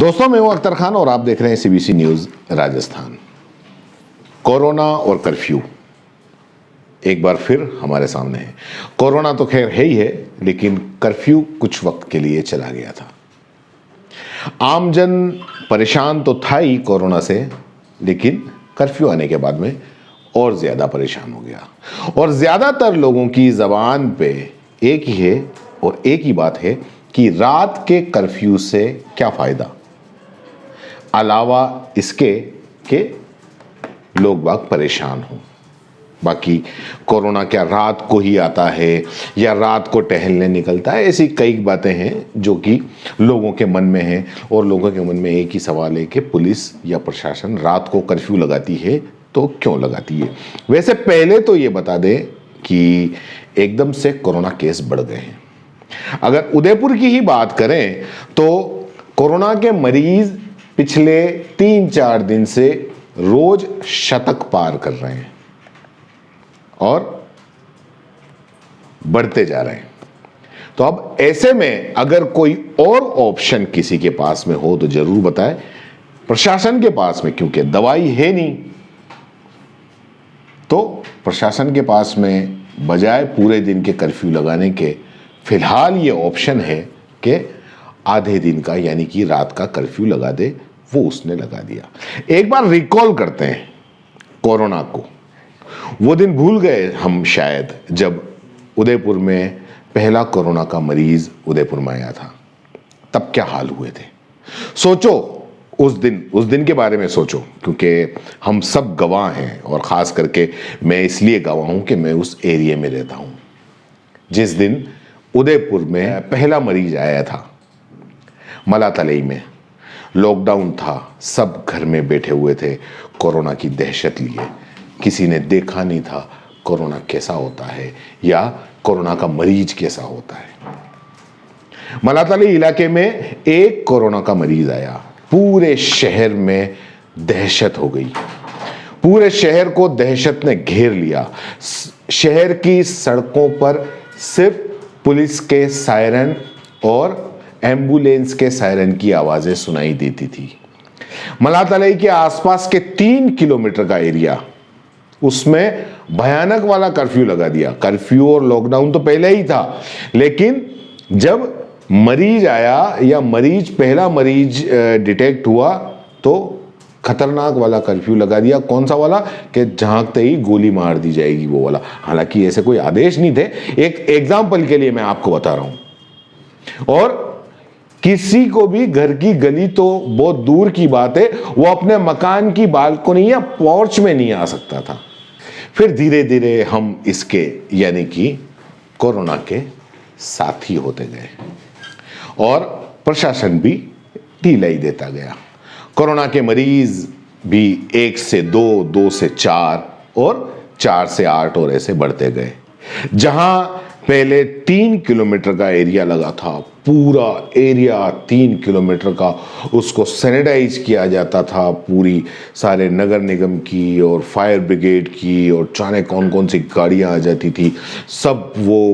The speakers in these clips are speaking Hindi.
दोस्तों, मैं हूं अख्तर खान और आप देख रहे हैं सीबीसी न्यूज राजस्थान। कोरोना और कर्फ्यू एक बार फिर हमारे सामने है। कोरोना तो खैर है ही है, लेकिन कर्फ्यू कुछ वक्त के लिए चला गया था। आमजन परेशान तो था ही कोरोना से, लेकिन कर्फ्यू आने के बाद में और ज्यादा परेशान हो गया। और ज्यादातर लोगों की जबान पे एक ही है और एक ही बात है कि रात के कर्फ्यू से क्या फायदा, अलावा इसके कि लोग बाग परेशान हों। बाकी कोरोना क्या रात को ही आता है या रात को टहलने निकलता है, ऐसी कई बातें हैं जो कि लोगों के मन में हैं। और लोगों के मन में एक ही सवाल है कि पुलिस या प्रशासन रात को कर्फ्यू लगाती है तो क्यों लगाती है। वैसे पहले तो ये बता दें कि एकदम से कोरोना केस बढ़ गए हैं। अगर उदयपुर की ही बात करें तो कोरोना के मरीज पिछले 3-4 दिन से रोज शतक पार कर रहे हैं और बढ़ते जा रहे हैं। तो अब ऐसे में अगर कोई और ऑप्शन किसी के पास में हो तो जरूर बताएं। प्रशासन के पास में क्योंकि दवाई है नहीं, तो प्रशासन के पास में बजाय पूरे दिन के कर्फ्यू लगाने के फिलहाल ये ऑप्शन है कि आधे दिन का यानी कि रात का कर्फ्यू लगा दे। वो उसने लगा दिया। एक बार रिकॉल करते हैं कोरोना को। वो दिन भूल गए हम शायद जब उदयपुर में पहला कोरोना का मरीज उदयपुर में आया था। तब क्या हाल हुए थे सोचो। उस दिन के बारे में सोचो, क्योंकि हम सब गवाह हैं और खास करके मैं इसलिए गवाह हूं कि मैं उस एरिया में रहता हूं। जिस दिन उदयपुर में पहला मरीज आया था, मलातलई में लॉकडाउन था, सब घर में बैठे हुए थे कोरोना की दहशत लिए। किसी ने देखा नहीं था कोरोना कैसा होता है या कोरोना का मरीज कैसा होता है। मलातली इलाके में एक कोरोना का मरीज आया, पूरे शहर में दहशत हो गई। पूरे शहर को दहशत ने घेर लिया। शहर की सड़कों पर सिर्फ पुलिस के सायरन और एम्बुलेंस के सायरन की आवाजें सुनाई देती थी। मलातलई के आसपास के 3 किलोमीटर का एरिया, उसमें भयानक वाला कर्फ्यू लगा दिया। कर्फ्यू और लॉकडाउन तो पहले ही था, लेकिन जब मरीज आया या पहला मरीज डिटेक्ट हुआ तो खतरनाक वाला कर्फ्यू लगा दिया। कौन सा वाला कि झांकते ही गोली मार दी जाएगी, वो वाला। हालांकि ऐसे कोई आदेश नहीं थे, एक एग्जाम्पल के लिए मैं आपको बता रहा हूं। और किसी को भी घर की गली तो बहुत दूर की बात है, वो अपने मकान की बालकनी या पोर्च में नहीं आ सकता था। फिर धीरे धीरे हम इसके यानी कि कोरोना के साथी होते गए और प्रशासन भी ढीला ही देता गया। कोरोना के मरीज भी 1 से 2, 2 से 4 और 4 से 8 और ऐसे बढ़ते गए। जहां पहले 3 किलोमीटर का एरिया लगा था, पूरा एरिया 3 किलोमीटर का, उसको सैनिटाइज किया जाता था। पूरी सारे नगर निगम की और फायर ब्रिगेड की और जाने कौन कौन सी गाड़ियां आ जाती थी, सब वो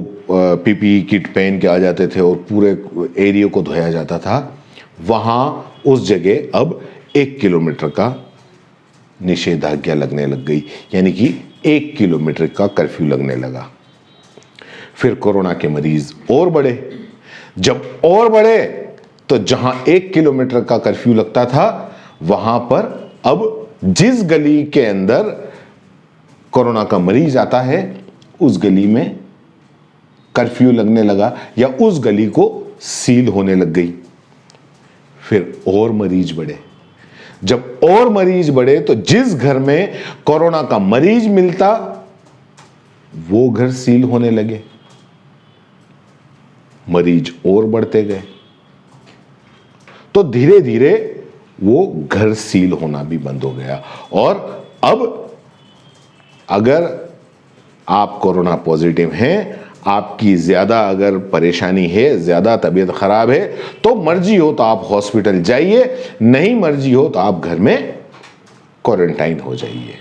पीपीई किट पहन के आ जाते थे और पूरे एरिया को धोया जाता था। वहां उस जगह अब 1 किलोमीटर का निषेधाज्ञा लगने लग गई, यानी कि 1 किलोमीटर का कर्फ्यू लगने लगा। फिर कोरोना के मरीज और बढ़े। जब और बढ़े तो जहां 1 किलोमीटर का कर्फ्यू लगता था, वहां पर अब जिस गली के अंदर कोरोना का मरीज आता है उस गली में कर्फ्यू लगने लगा या उस गली को सील होने लग गई। फिर और मरीज बढ़े। जब और मरीज बढ़े तो जिस घर में कोरोना का मरीज मिलता वो घर सील होने लगे। मरीज और बढ़ते गए तो धीरे धीरे वो घर सील होना भी बंद हो गया। और अब अगर आप कोरोना पॉजिटिव हैं, आपकी ज्यादा अगर परेशानी है, ज्यादा तबीयत खराब है, तो मर्जी हो तो आप हॉस्पिटल जाइए, नहीं मर्जी हो तो आप घर में क्वारंटाइन हो जाइए।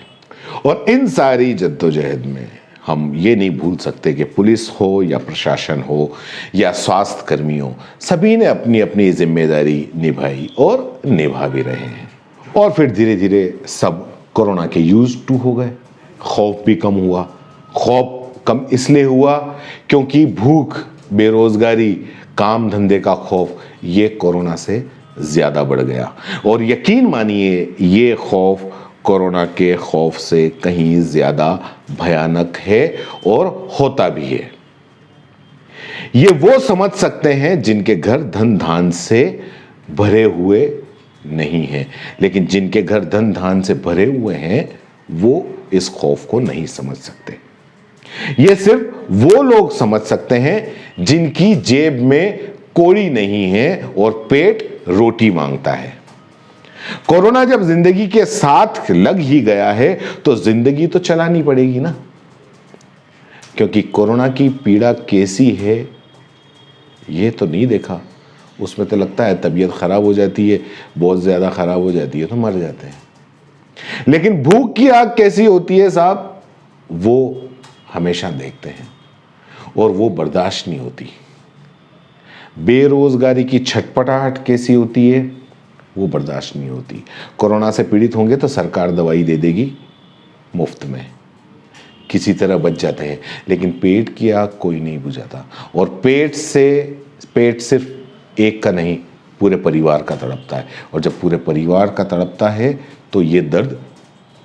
और इन सारी जद्दोजहद में हम ये नहीं भूल सकते कि पुलिस हो या प्रशासन हो या स्वास्थ्य कर्मी हो, सभी ने अपनी अपनी जिम्मेदारी निभाई और निभा भी रहे हैं। और फिर धीरे धीरे सब कोरोना के यूज टू हो गए, खौफ भी कम हुआ। खौफ कम इसलिए हुआ क्योंकि भूख, बेरोजगारी, काम धंधे का खौफ ये कोरोना से ज़्यादा बढ़ गया। और यकीन मानिए ये खौफ कोरोना के खौफ से कहीं ज़्यादा भयानक है और होता भी है। ये वो समझ सकते हैं जिनके घर धन धान से भरे हुए नहीं हैं, लेकिन जिनके घर धन धान से भरे हुए हैं वो इस खौफ को नहीं समझ सकते। ये सिर्फ वो लोग समझ सकते हैं जिनकी जेब में कौड़ी नहीं है और पेट रोटी मांगता है। कोरोना जब जिंदगी के साथ लग ही गया है तो जिंदगी तो चलानी पड़ेगी ना, क्योंकि कोरोना की पीड़ा कैसी है ये तो नहीं देखा। उसमें तो लगता है तबीयत खराब हो जाती है, बहुत ज्यादा खराब हो जाती है तो मर जाते हैं। लेकिन भूख की आग कैसी होती है साहब, वो हमेशा देखते हैं और वो बर्दाश्त नहीं होती। बेरोजगारी की छटपटाहट कैसी होती है, वो बर्दाश्त नहीं होती। कोरोना से पीड़ित होंगे तो सरकार दवाई दे देगी मुफ्त में, किसी तरह बच जाते हैं, लेकिन पेट की आग कोई नहीं बुझाता। और पेट सिर्फ एक का नहीं, पूरे परिवार का तड़पता है। और जब पूरे परिवार का तड़पता है तो ये दर्द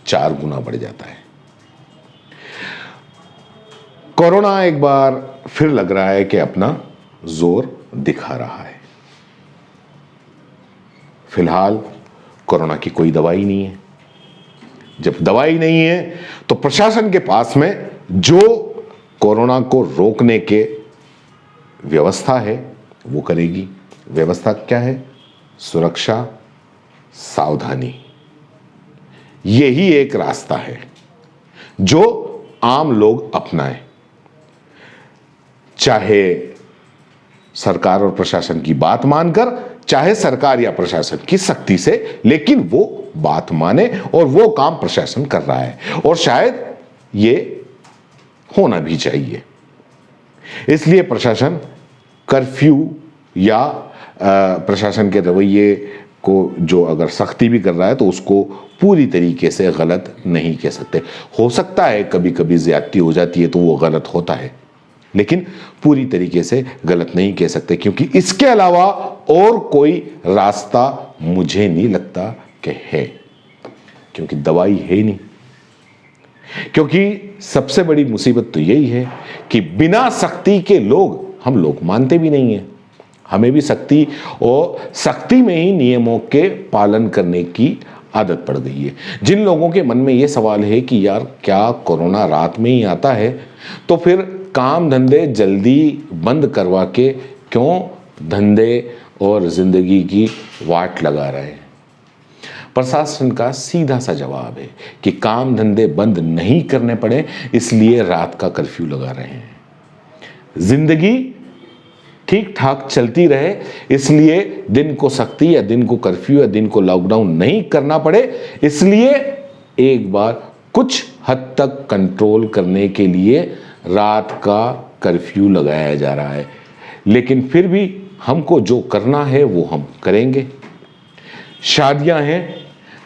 4 गुना बढ़ जाता है। कोरोना एक बार फिर लग रहा है कि अपना जोर दिखा रहा है। फिलहाल कोरोना की कोई दवाई नहीं है। जब दवाई नहीं है तो प्रशासन के पास में जो कोरोना को रोकने के व्यवस्था है वो करेगी। व्यवस्था क्या है? सुरक्षा, सावधानी। यही एक रास्ता है जो आम लोग अपनाएं, चाहे सरकार और प्रशासन की बात मानकर, चाहे सरकार या प्रशासन की सख्ती से, लेकिन वो बात माने और वो काम प्रशासन कर रहा है और शायद ये होना भी चाहिए। इसलिए प्रशासन कर्फ्यू या प्रशासन के रवैये को जो अगर सख्ती भी कर रहा है तो उसको पूरी तरीके से गलत नहीं कह सकते। हो सकता है कभी कभी ज्यादती हो जाती है तो वो गलत होता है, लेकिन पूरी तरीके से गलत नहीं कह सकते, क्योंकि इसके अलावा और कोई रास्ता मुझे नहीं लगता कि है, क्योंकि दवाई है ही नहीं। क्योंकि सबसे बड़ी मुसीबत तो यही है कि बिना सख्ती के हम लोग मानते भी नहीं हैं। हमें भी सख्ती और सख्ती में ही नियमों के पालन करने की आदत पड़ गई है। जिन लोगों के मन में ये सवाल है कि यार क्या कोरोना रात में ही आता है, तो फिर काम धंधे जल्दी बंद करवा के क्यों धंधे और जिंदगी की वाट लगा रहे हैं? प्रशासन का सीधा सा जवाब है कि काम धंधे बंद नहीं करने पड़े इसलिए रात का कर्फ्यू लगा रहे हैं। जिंदगी ठीक ठाक चलती रहे इसलिए दिन को सख्ती या दिन को कर्फ्यू या दिन को लॉकडाउन नहीं करना पड़े, इसलिए एक बार कुछ हद तक कंट्रोल करने के लिए रात का कर्फ्यू लगाया जा रहा है। लेकिन फिर भी हमको जो करना है वो हम करेंगे। शादियां हैं,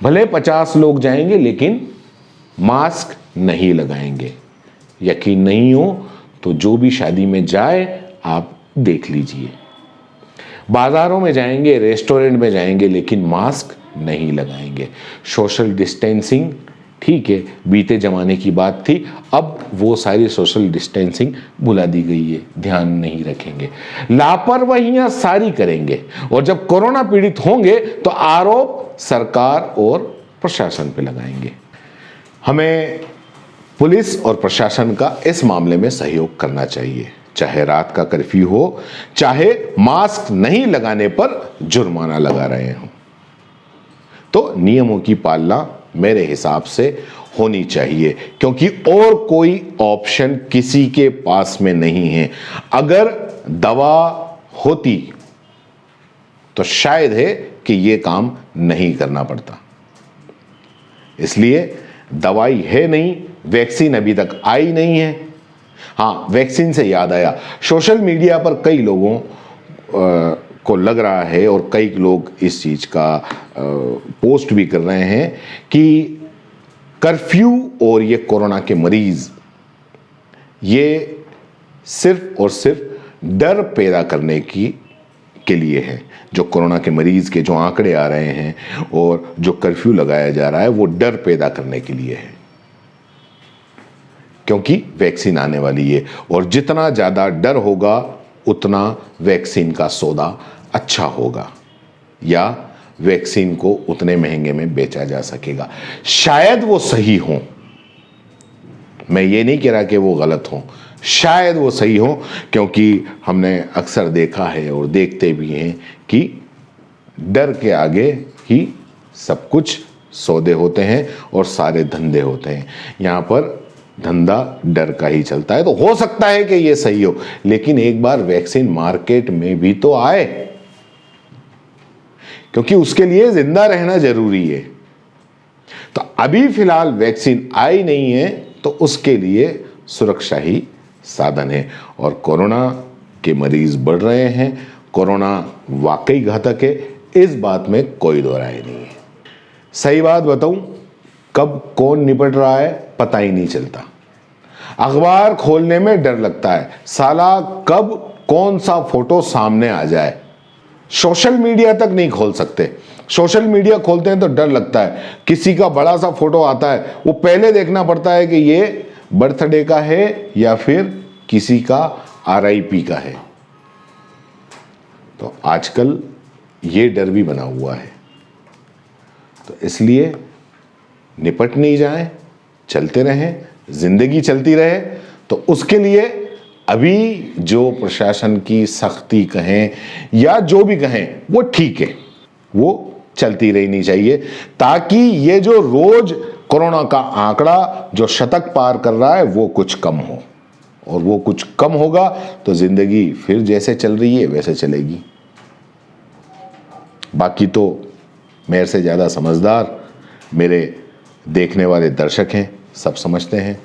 भले 50 लोग जाएंगे लेकिन मास्क नहीं लगाएंगे। यकीन नहीं हो तो जो भी शादी में जाए आप देख लीजिए। बाजारों में जाएंगे, रेस्टोरेंट में जाएंगे, लेकिन मास्क नहीं लगाएंगे। सोशल डिस्टेंसिंग ठीक है, बीते जमाने की बात थी, अब वो सारी सोशल डिस्टेंसिंग भुला दी गई है, ध्यान नहीं रखेंगे, लापरवाहियां सारी करेंगे। और जब कोरोना पीड़ित होंगे तो आरोप सरकार और प्रशासन पे लगाएंगे। हमें पुलिस और प्रशासन का इस मामले में सहयोग करना चाहिए, चाहे रात का कर्फ्यू हो, चाहे मास्क नहीं लगाने पर जुर्माना लगा रहे हो। तो नियमों की पालना मेरे हिसाब से होनी चाहिए, क्योंकि और कोई ऑप्शन किसी के पास में नहीं है। अगर दवा होती तो शायद है कि यह काम नहीं करना पड़ता। इसलिए दवाई है नहीं, वैक्सीन अभी तक आई नहीं है, हाँ, वैक्सीन से याद आया, सोशल मीडिया पर कई लोगों को लग रहा है और कई लोग इस चीज़ का पोस्ट भी कर रहे हैं कि कर्फ्यू और ये कोरोना के मरीज ये सिर्फ और सिर्फ डर पैदा करने के लिए है। जो कोरोना के मरीज के जो आंकड़े आ रहे हैं और जो कर्फ्यू लगाया जा रहा है वो डर पैदा करने के लिए है, क्योंकि वैक्सीन आने वाली है और जितना ज़्यादा डर होगा उतना वैक्सीन का सौदा अच्छा होगा या वैक्सीन को उतने महंगे में बेचा जा सकेगा। शायद वो सही हो, मैं ये नहीं कह रहा कि वो गलत हो, शायद वो सही हो, क्योंकि हमने अक्सर देखा है और देखते भी हैं कि डर के आगे ही सब कुछ सौदे होते हैं और सारे धंधे होते हैं। यहाँ पर धंधा डर का ही चलता है। तो हो सकता है कि ये सही हो, लेकिन एक बार वैक्सीन मार्केट में भी तो आए, क्योंकि उसके लिए जिंदा रहना जरूरी है। तो अभी फिलहाल वैक्सीन आई नहीं है तो उसके लिए सुरक्षा ही साधन है। और कोरोना के मरीज बढ़ रहे हैं, कोरोना वाकई घातक है, इस बात में कोई दो राय नहीं है। सही बात बताऊं, कब कौन निपट रहा है पता ही नहीं चलता। अखबार खोलने में डर लगता है, साला कब कौन सा फोटो सामने आ जाए। सोशल मीडिया तक नहीं खोल सकते, सोशल मीडिया खोलते हैं तो डर लगता है। किसी का बड़ा सा फोटो आता है, वो पहले देखना पड़ता है कि ये बर्थडे का है या फिर किसी का RIP का है। तो आजकल ये डर भी बना हुआ है। तो इसलिए निपट नहीं जाए, चलते रहें, जिंदगी चलती रहे। तो उसके लिए अभी जो प्रशासन की सख्ती कहें या जो भी कहें वो ठीक है, वो चलती रहनी चाहिए, ताकि ये जो रोज कोरोना का आंकड़ा जो शतक पार कर रहा है वो कुछ कम हो। और वो कुछ कम होगा तो जिंदगी फिर जैसे चल रही है वैसे चलेगी। बाकी तो मेरे से ज़्यादा समझदार मेरे देखने वाले दर्शक हैं, सब समझते हैं।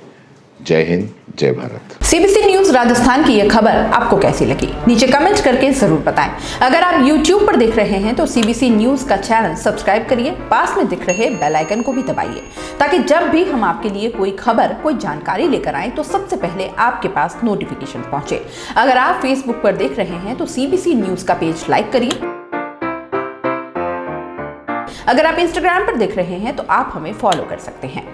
जय हिंद, जय भारत। CBC न्यूज राजस्थान की यह खबर आपको कैसी लगी, नीचे कमेंट करके जरूर बताएं। अगर आप YouTube पर देख रहे हैं तो CBC न्यूज का चैनल सब्सक्राइब करिए, पास में दिख रहे बेल आइकन को भी दबाइए, ताकि जब भी हम आपके लिए कोई खबर, कोई जानकारी लेकर आए तो सबसे पहले आपके पास नोटिफिकेशन पहुंचे। अगर आप Facebook पर देख रहे हैं तो CBC न्यूज का पेज लाइक करिए। अगर आप Instagram पर देख रहे हैं तो आप हमें फॉलो कर सकते हैं।